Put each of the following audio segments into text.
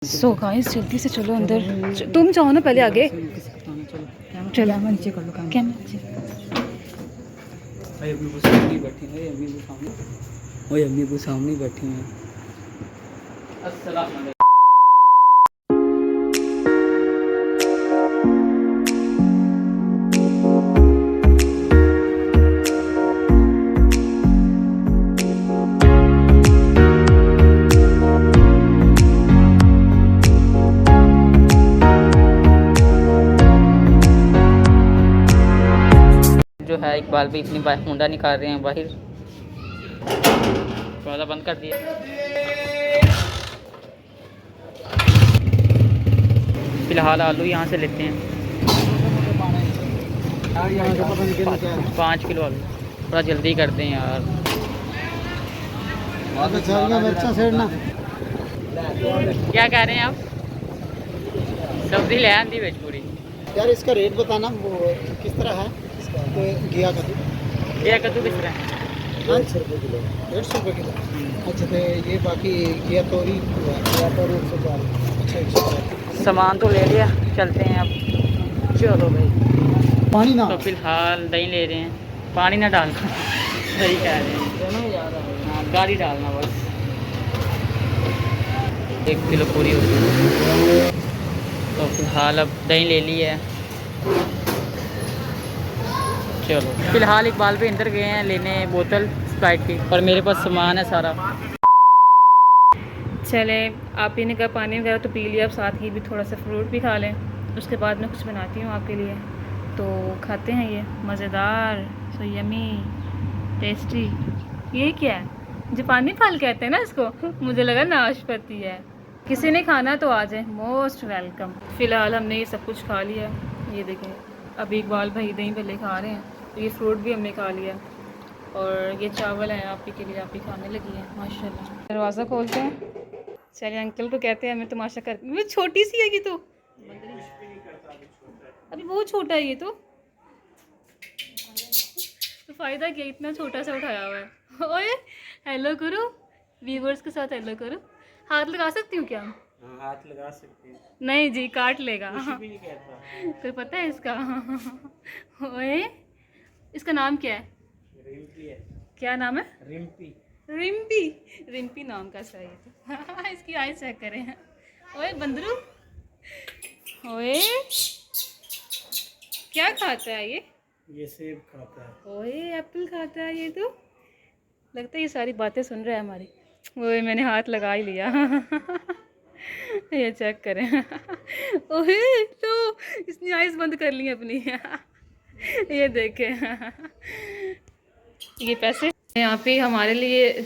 So guys जल्दी से चलो अंदर। तुम जाओ ना पहले आगे। चलो नीचे कर लो क्या नीचे। भाई अम्मी वो सामने बैठी है, अम्मी वो सामने बैठी हैं। अस्सलाम वालेकुम। जो है इकबाल भी अपनी होंडा निकाल रहे हैं बाहर। दरवाज़ा बंद कर दिया। फिलहाल आलू यहाँ से लेते हैं 5 किलो आलू। थोड़ा जल्दी करते हैं यार। क्या कह रहे हैं आप? सब्जी ले आंदी बेच पूरी यार। इसका रेट बताना वो किस तरह है इसका? घिया कद्दू किस तरह है? 150 रुपये किलो। 150 रुपये किलो। अच्छा, तो ये बाकी घिया तोरी 140। अच्छा 140। सामान तो ले लिया, चलते हैं अब। चलो भाई। पानी ना तो फिलहाल दही ले रहे हैं, पानी ना डालना। सही कह रहे हैं, हाँ गाड़ी डालना बस। 1 किलो पूरी होगी। तो फिलहाल अब दही ले ली है। चलो फिलहाल इकबाल भी अंदर गए हैं लेने बोतल स्प्राइट की, और मेरे पास सामान है सारा। चले आप पीने का पानी वगैरह तो पी लिया, अब साथ ही भी थोड़ा सा फ्रूट भी खा लें। उसके बाद मैं कुछ बनाती हूँ आपके लिए, तो खाते हैं। ये मज़ेदार सो यमी टेस्टी। ये क्या है? जापानी फल कहते हैं ना इसको। मुझे लगा नाशपाती है। किसी ने खाना तो आ जाए, मोस्ट वेलकम। फ़िलहाल हमने ये सब कुछ खा लिया। ये देखें, अभी इकबाल भाई दही भल्ले खा रहे हैं, तो ये फ्रूट भी हमने खा लिया, और ये चावल हैं आप ही के लिए, आप ही खाने लगी हैं माशाल्लाह। दरवाज़ा खोलते हैं। चलिए अंकल को कहते हैं हमें तमाशा कर। वो छोटी सी है ये तो, अभी बहुत छोटा है ये तो फ़ायदा क्या, इतना छोटा सा उठाया हुआ है। ओए हेलो करो, व्यूवर्स के साथ हेलो करो। हाथ लगा सकती हूँ क्या? हाथ लगा सकते हैं। नहीं जी, काट लेगा। कुछ भी नहीं कहता। कोई पता है इसका? ओए इसका नाम क्या है? रिम्पी है। क्या नाम है? रिम्पी। रिम्पी। रिम्पी नाम का सही है तो। इसकी आइज चेक करें। ओए बंदरू, ओए क्या खाता है ये? ये सेब खाता है। ओए एप्पल खाता है ये तो। लगता है ये सारी बातें सुन रहा है हमारी। ओए मैंने हाथ लगा ही लिया। ये चेक करें। ओए तो इसने आइज बंद कर ली अपनी। ये देखे। ये पैसे यहाँ पे हमारे लिए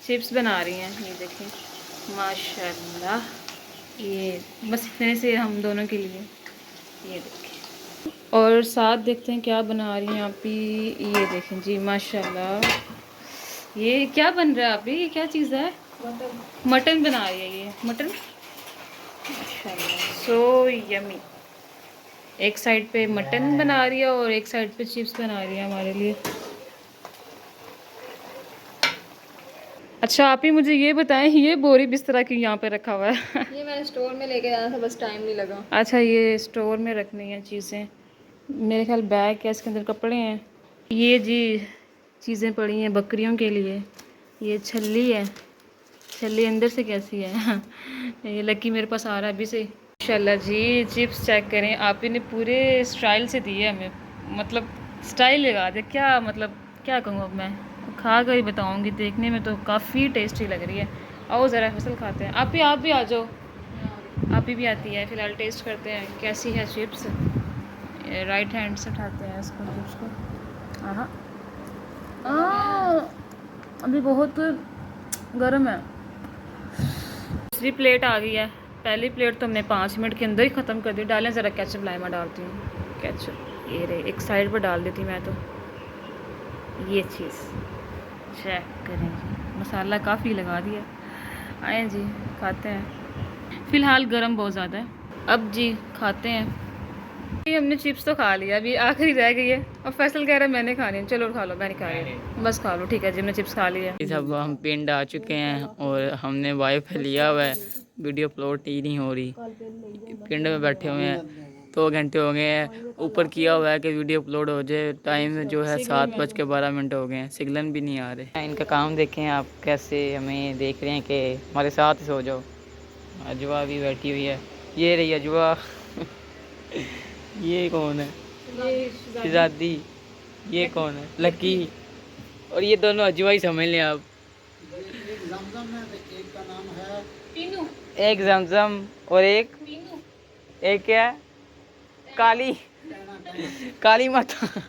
चिप्स बना रही हैं, ये देखें माशाल्लाह। ये बस इतने से हम दोनों के लिए, ये देखें। और साथ देखते हैं क्या बना रही हैं आप ही। ये देखें जी माशाल्लाह। ये क्या बन रहा है आप ही? ये क्या चीज़ है? मटन बना रही है ये, मटन माशाल्लाह सो यमी। एक साइड पे मटन बना रही है और एक साइड पे चिप्स बना रही है हमारे लिए। अच्छा आप ही मुझे ये बताएं, ये बोरी बिस्तरा क्यों यहाँ पे रखा हुआ है? ये मैंने स्टोर में लेके जाना था, बस टाइम नहीं लगा। अच्छा ये स्टोर में रखनी है चीज़ें। मेरे ख्याल बैग है, इसके अंदर कपड़े हैं। ये जी चीज़ें पड़ी हैं बकरियों के लिए। ये छल्ली है, छल्ली अंदर से कैसी है? ये लकी मेरे पास आ रहा है अभी से। माशाल्लाह जी चिप्स चेक करें, आप ही ने पूरे स्टाइल से दी है हमें, मतलब स्टाइल लगा दे। क्या मतलब क्या कहूँ अब मैं, खा कर ही बताऊँगी। देखने में तो काफ़ी टेस्टी लग रही है। आओ ज़रा फसल खाते हैं। आप भी आ जाओ, आप ही भी आती है। फ़िलहाल टेस्ट करते हैं कैसी है चिप्स। राइट हैंड से उठाते हैं इसको, चिप्स को। हाँ अभी बहुत गर्म है। दूसरी प्लेट आ गई है। पहली प्लेट तो हमने 5 मिनट के अंदर ही ख़त्म कर दी। डालें ज़रा केचप, लाए मैं डालती हूँ केचप। ये रहे, एक साइड पर डाल देती मैं तो। ये चीज़ चेक करें जी, मसाला काफ़ी लगा दिया। आए जी खाते हैं। फ़िलहाल गरम बहुत ज़्यादा है। अब जी खाते हैं। ये हमने चिप्स तो खा लिया, अभी आखिरी रह गई है। और फैसल कह रहा है मैंने खानी है। चलो खा लो, मैं नहीं खा रही, बस खा लो। ठीक है जी, हमने चिप्स खा लिया। सब हम पिंड आ चुके हैं और हमने वाइफ लिया हुआ है वीडियो अपलोड ही नहीं हो रही। पिंड में बैठे हुए हैं, 2 घंटे हो गए हैं। ऊपर किया हुआ है कि वीडियो अपलोड हो जाए। टाइम जो है 7:12 हो गए हैं, सिग्नल भी नहीं आ रहे। इनका काम देखें आप, कैसे हमें देख रहे हैं कि हमारे साथ ही सो जाओ। अजवा भी बैठी हुई है, ये रही अजवा। ये कौन है? शहजादी। ये कौन है? लकी। और ये दोनों अजवा ही समझ लें आप। एक जमजम है, एक का नाम है पीनू। एक जमजम और एक क्या है? काली काली माता।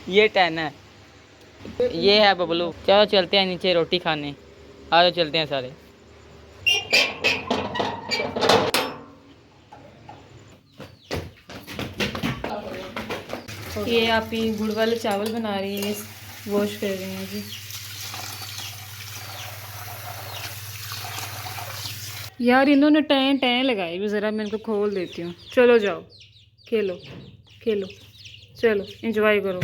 ये टैना है, ये है बबलू। चलो चलते हैं नीचे रोटी खाने। आज चलते हैं सारे। ये आप ही गुड़ वाले चावल बना रही है, वॉश कर रही हैं जी। यार इन्होंने टैं टैं लगाई भी, ज़रा मैं इनको खोल देती हूँ। चलो जाओ खेलो खेलो, चलो एंजॉय करो,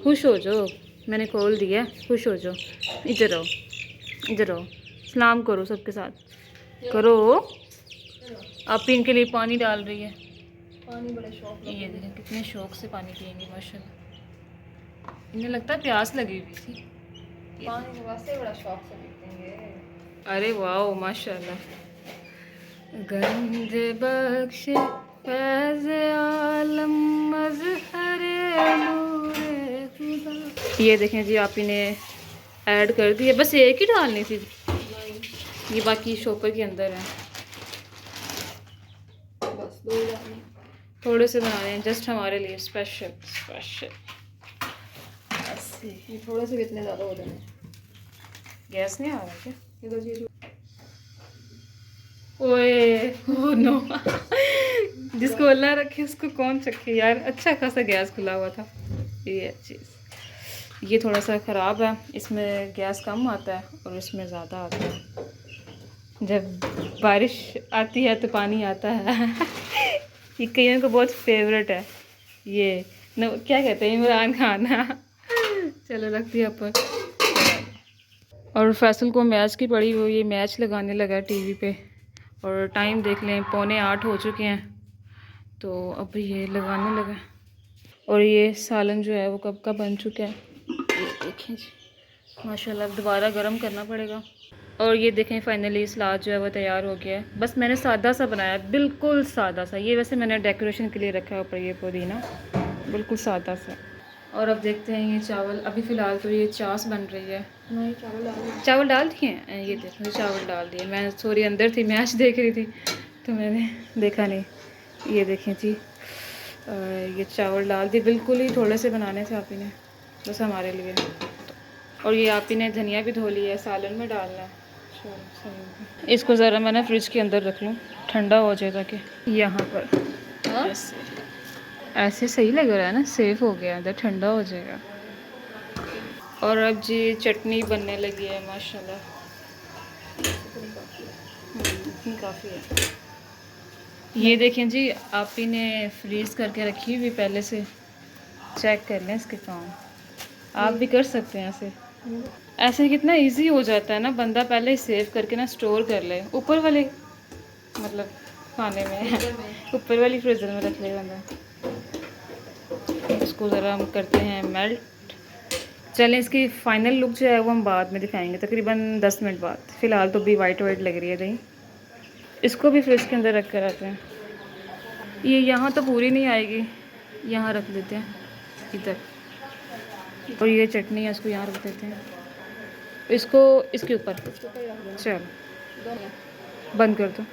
खुश हो जाओ। मैंने खोल दिया, खुश हो जाओ। इधर आओ, इधर आओ, सलाम करो सबके साथ, करो। आप इनके लिए पानी डाल रही है। पानी बड़ा शौक है। ये देखें कितने शौक से पानी पियेंगी माशाल्लाह। इन्हें लगता है प्यास लगी हुई थी। पानी के वास्ते बड़ा शौक से पीते हैं। अरे वाह माशाल्लाह। गंज बख्श फैज़ आलम मज़हरे नूरे खुदा। ये देखें जी, आप इन्हें ऐड कर दिए। बस एक ही डालनी थी, ये बाकी शॉपर के अंदर है। बस 2 डालने। थोड़े से बना रहे हैं जस्ट हमारे लिए, स्पेशल स्पेशल। ऐसे ये थोड़े से भी इतने ज़्यादा हो जाने। गैस नहीं आ रहा क्या? इधर जी ओए ओ नो। जिसको अल्लाह रखे उसको कौन चखे यार। अच्छा खासा गैस खुला हुआ था। ये चीज़ ये थोड़ा सा ख़राब है, इसमें गैस कम आता है और इसमें ज़्यादा आता है। जब बारिश आती है तो पानी आता है। ये कईयों को बहुत फेवरेट है। ये क्या कहते हैं, इमरान खान। चलो रखती है ऊपर। और फैसल को मैच की पड़ी हुई, ये मैच लगाने लगा टीवी पे। और टाइम देख लें, 7:45 हो चुके हैं, तो अब ये लगाने लगा। और ये सालन जो है वो कब का बन चुका है, ये देखें जी माशाल्लाह। अब दोबारा गर्म करना पड़ेगा। और ये देखें फाइनली सलाद जो है वो तैयार हो गया है। बस मैंने सादा सा बनाया, बिल्कुल सादा सा। ये वैसे मैंने डेकोरेशन के लिए रखा है ऊपर, ये पुदीना बिल्कुल सादा सा। और अब देखते हैं ये चावल। अभी फ़िलहाल तो ये चास बन रही है। नहीं चावल डाल। चावल डाल दिए हैं, ये देखो चावल डाल दिए। मैं सॉरी अंदर थी, मैच देख रही थी तो मैंने देखा नहीं। ये देखें जी, ये चावल डाल दिए। बिल्कुल ही थोड़े से बनाने से आप ही ने, बस हमारे लिए। और ये आप ही ने धनिया भी धो लिया है, सालन में डालना है। इसको ज़रा मैं ना फ्रिज के अंदर रख लूँ, ठंडा हो जाए ताकि यहाँ पर ऐसे सही लग रहा है ना, सेफ हो गया, अंदर ठंडा हो जाएगा। और अब जी चटनी बनने लगी है माशाल्लाह। इतनी काफ़ी है। ये देखें जी, आप ही ने फ्रीज़ करके रखी हुई पहले से। चेक कर लें इसके काम, आप भी कर सकते हैं ऐसे। ऐसे कितना इजी हो जाता है ना, बंदा पहले ही सेव करके ना स्टोर कर ले। ऊपर वाले मतलब खाने में ऊपर वाली फ्रीजर में रख ले बंदा। इसको ज़रा हम करते हैं मेल्ट। चलें, इसकी फ़ाइनल लुक जो है वो हम बाद में दिखाएंगे, तकरीबन 10 मिनट बाद। फ़िलहाल तो भी वाइट वाइट लग रही है दही। इसको भी फ्रिज के अंदर रख कर आते हैं। ये यहाँ तो पूरी नहीं आएगी, यहाँ रख देते हैं इधर। और ये चटनी है, इसको यहाँ रख देते हैं, इसको इसके ऊपर। चलो बंद कर दो।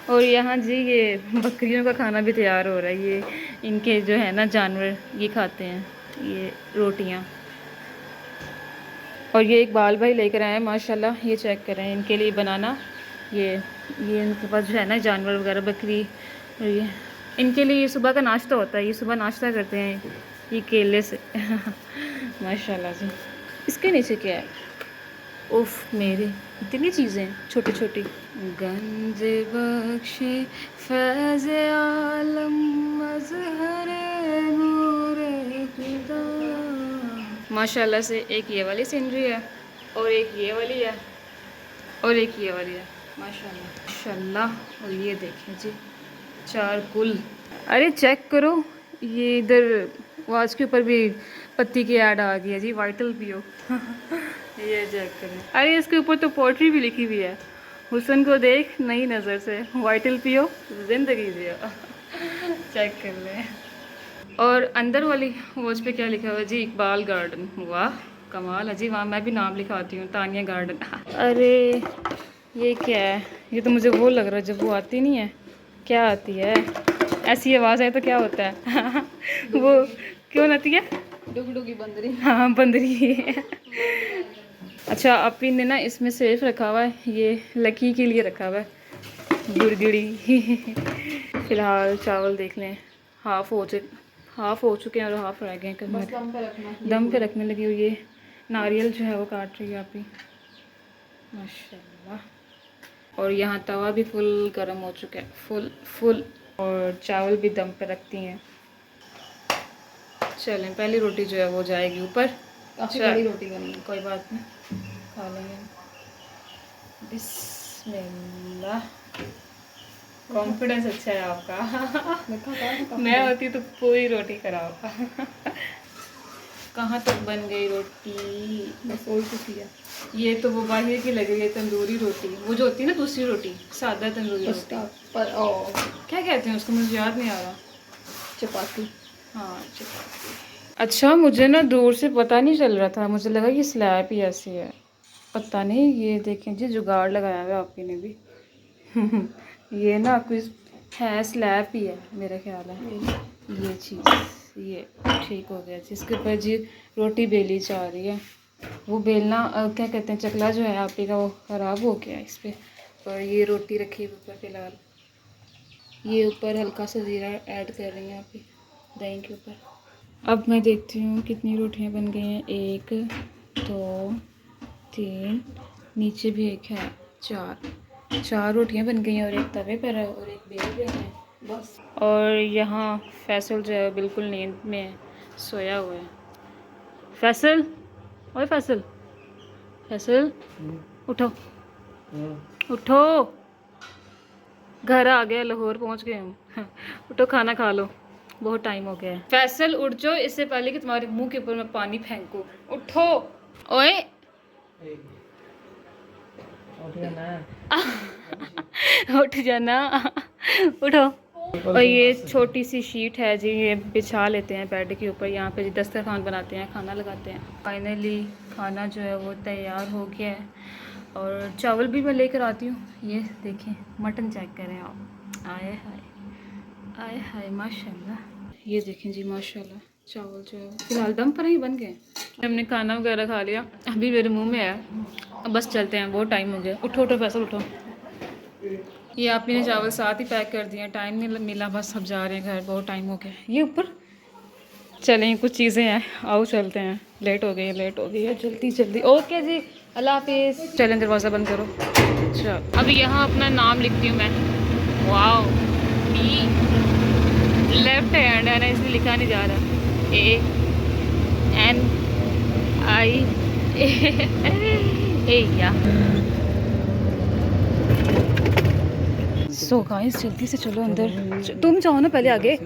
और यहाँ जी ये बकरियों का खाना भी तैयार हो रहा है। ये इनके जो है ना जानवर, ये खाते हैं ये रोटियाँ। और ये इकबाल भाई लेकर आए हैं माशाल्लाह। ये चेक करें, इनके लिए बनाना। ये इनके पास जो है ना जानवर वगैरह, बकरी। और ये इनके लिए ये सुबह का नाश्ता होता है, ये सुबह नाश्ता करते हैं ये केले से। माशाल्लाह जी। इसके नीचे क्या है? उफ मेरे, इतनी चीज़ें छोटी छोटी। गंज बख्शे फैज़ आलम मज़हरे नूरे खुदा। माशाल्लाह से एक ये वाली सीनरी है और एक ये वाली है। और एक ये और ये माशाल्लाह। और ये देखें जी 4 कुल। अरे चेक करो, ये इधर वाज के ऊपर भी पत्ती की ऐड आ गई है जी, वाइटल पियो। ये चेक करें। अरे इसके ऊपर तो पोट्री भी लिखी हुई है, हुस्न को देख नई नज़र से, वाइटल पियो जिंदगी जियो। चेक कर लें। और अंदर वाली वॉच पे क्या लिखा हुआ है जी, इकबाल गार्डन। वाह कमाल है जी, वहाँ मैं भी नाम लिखाती हूँ, तानिया गार्डन। अरे ये क्या है, ये तो मुझे वो लग रहा है जब वो आती नहीं है, क्या आती है ऐसी आवाज़ आए तो क्या होता है। वो क्यों आती है, डुगडुगी बंदरी। हाँ बंदरी। अच्छा अपी ने ना इसमें सेफ रखा हुआ है, ये लकी के लिए रखा हुआ है, गुड़गुड़ी। फिलहाल चावल देख लें, हाफ हो चुके हैं और हाफ रह गए हैं। बस दम पे रखना। दम पे रखने लगी हुई है। नारियल जो है वो काट रही है आप ही, माशाल्लाह। और यहाँ तवा भी फुल गर्म हो चुका है, फुल। और चावल भी दम पे रखती हैं। चलें पहली रोटी जो है वो जाएगी ऊपर। काफी बड़ी रोटी बनी है। कोई बात नहीं, खा लेंगे। बिस्मिल्लाह। कॉन्फिडेंस अच्छा है आपका। मैं होती तो पूरी रोटी खराब। कहाँ तक बन गई रोटी, बस और कुछ है। ये तो वो बाहर की लग रही है तंदूरी रोटी, वो जो होती है ना दूसरी रोटी, सादा तंदूरी रोटी। उसका पर ओ क्या कहते हैं उसको, मुझे याद नहीं आ रहा। चपाती। हाँ चपाती। अच्छा मुझे ना दूर से पता नहीं चल रहा था, मुझे लगा कि स्लैब ही ऐसी है, पता नहीं। ये देखें जी जुगाड़ लगाया हुआ आपकी ने भी। ये ना कोई है स्लैब ही है मेरा ख्याल है। ये चीज़ ये ठीक हो गया जी। इसके ऊपर जी रोटी बेली जा रही है, वो बेलना क्या कहते हैं, चकला जो है आपी का वो ख़राब हो गया है इस पर। और ये रोटी रखी हुई ऊपर फ़िलहाल, ये ऊपर हल्का सा ज़ीरा ऐड कर रही हैं आपी दही के ऊपर। अब मैं देखती हूँ कितनी रोटियाँ बन गई हैं, 1 2 3, नीचे भी एक है, 4 रोटियाँ बन गई हैं और एक तवे पर है और एक बेल पे है बस। और यहाँ फैसल जो है बिल्कुल नींद में सोया हुआ है। फैसल, ओए फैसल, उठो उठो, घर आ गया, लाहौर पहुँच गए हम। उठो खाना खा लो, बहुत टाइम हो गया है। फैसल उठ जाओ इससे पहले कि तुम्हारे मुंह के ऊपर मैं पानी फेंकूं। उठो ओए। उठ जाना, उठो। और ये छोटी सी शीट है जी, ये बिछा लेते हैं बेड के ऊपर, यहाँ पे जी दस्तरखान बनाते हैं, खाना लगाते हैं। फाइनली खाना जो है वो तैयार हो गया है और चावल भी मैं लेकर आती हूँ। ये देखें मटन चेक करें आप, आए हाय माशाल्लाह। ये देखें जी माशाल्लाह चावल जो है फिलहाल दम पर ही बन गए। हमने खाना वगैरह खा लिया, अभी मेरे मुंह में है, अब बस चलते हैं, बहुत टाइम हो गया। उठो फैसल उठो। ये आप ने चावल साथ ही पैक कर दिए, टाइम नहीं मिला, बस अब जा रहे हैं घर, बहुत टाइम हो गया। ये ऊपर चलें, कुछ चीज़ें हैं, आओ चलते हैं, लेट हो गई है, जल्दी। ओके जी अल्लाह हाफिज़। चलें दरवाज़ा बंद करो। चल अभी यहाँ अपना नाम लिखती हूँ मैं। वाओ लेफ्ट हैंड है ना, इसलिए लिखा नहीं जा रहा। ANI या। सो गाइस जल्दी से चलो अंदर, तुम जाओ ना पहले आगे।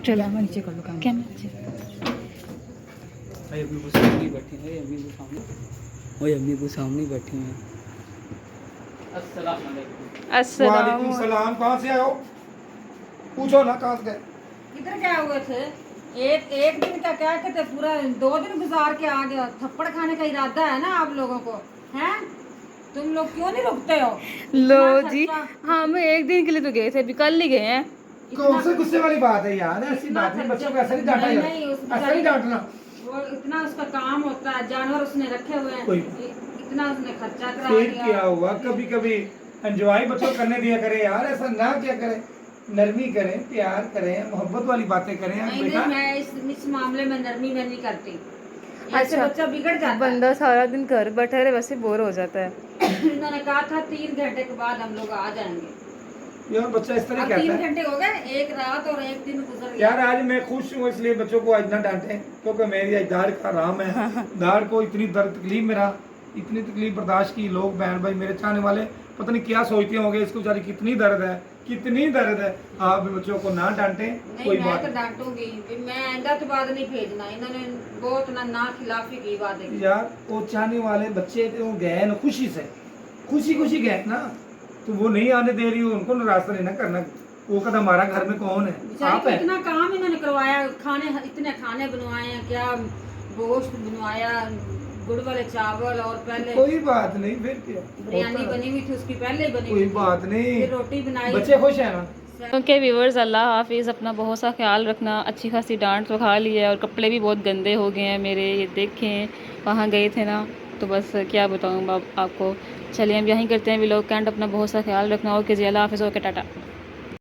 चलो नीचे कर लो कैमरा नीचे। अम्मी सामने बैठी हैं। वालेकुम सलाम। कहाँ से आए हो? पूछो ना कहाँ से गए। इधर क्या हुए थे? एक दिन का क्या कहते, पूरा 2 दिन गुजार के आ गए। थप्पड़ खाने का इरादा है ना आप लोगों को, हैं? तुम लोग क्यों नहीं रुकते हो? लो जी हम एक दिन के लिए तो गए थे, अभी कल ही गए हैं। कौन से गुस्से वाली बात है यार, ऐसी बात नहीं, बच्चों को ऐसा नहीं डांटा यार, ऐसा नहीं डांटना। वो इतना उसका काम होता है, जानवर उसने रखे हुए हैं, इतना उसने खर्चा करा फिर दिया। क्या हुआ, कभी कभी एंजॉय बच्चों करने दिया करें यार, ऐसा ना क्या करें, नरमी करें, प्यार करें, मोहब्बत वाली बातें करें यार नहीं बेटा। मैं इस मामले में नरमी में नहीं करती। ऐसे अच्छा, बच्चा बिगड़ जाता है। बंदा सारा दिन घर बैठा रहे वैसे बोर हो जाता है। इन्होंने कहा था 3 घंटे के बाद हम लोग आ जाएंगे। यार बच्चा इस तरह अब कहता 3 है घंटे हो गए, एक रात और एक दिन गुजर गया। यार। आज मैं खुश हूँ इसलिए बच्चों को आज ना डांटे, क्योंकि मेरी आज दाढ़ का आराम है। दाढ़ को इतनी दर्द तकलीफ मेरा इतनी तकलीफ बर्दाश्त की। लोग बहन भाई मेरे चाहने वाले पता नहीं क्या सोचते होंगे, इसको बेचारी कितनी दर्द है, कितनी दर्द है। आप भी बच्चों को ना डांटें, नहीं कोई मैं बात तो डांटूंगी भी, मैं आइंदा तो बाद नहीं भेजना। इन्होंने बहुत ना खिलाफी की वादे की। यार वो चाहने वाले बच्चे वो गए ना खुशी से, खुशी खुशी गए ना, तो वो नहीं आने दे रही हो, उनको नाराज नहीं ना करना। वो कहता हमारा घर में कौन है, बेचारी आप को है। इतना काम इन्होंने करवाया, खाने इतने खाने बनवाए हैं, क्या गोश्त बनवाया, गुड़ वाले चावल, और पहले कोई बात नहीं, फिर क्या बिरयानी होता है। बनी हुई थी, उसकी पहले ही बनी कोई हुई थी। बात नहीं, फिर रोटी बनाई। बच्चे खुश है ना। ओके व्यूवर्स, अल्लाह हाफिज़। अपना बहुत सा ख्याल रखना। अच्छी खासी डांट तो खा ली है और कपड़े भी बहुत गंदे हो गए हैं मेरे, ये देखें। वहाँ गए थे ना, तो बस क्या बताऊँ आपको। चलिए हम यहीं करते हैं व्लॉग का एंड। अपना बहुत सा ख्याल रखना। ओके जी, अल्लाह हाफिज़। ओके, टाटा।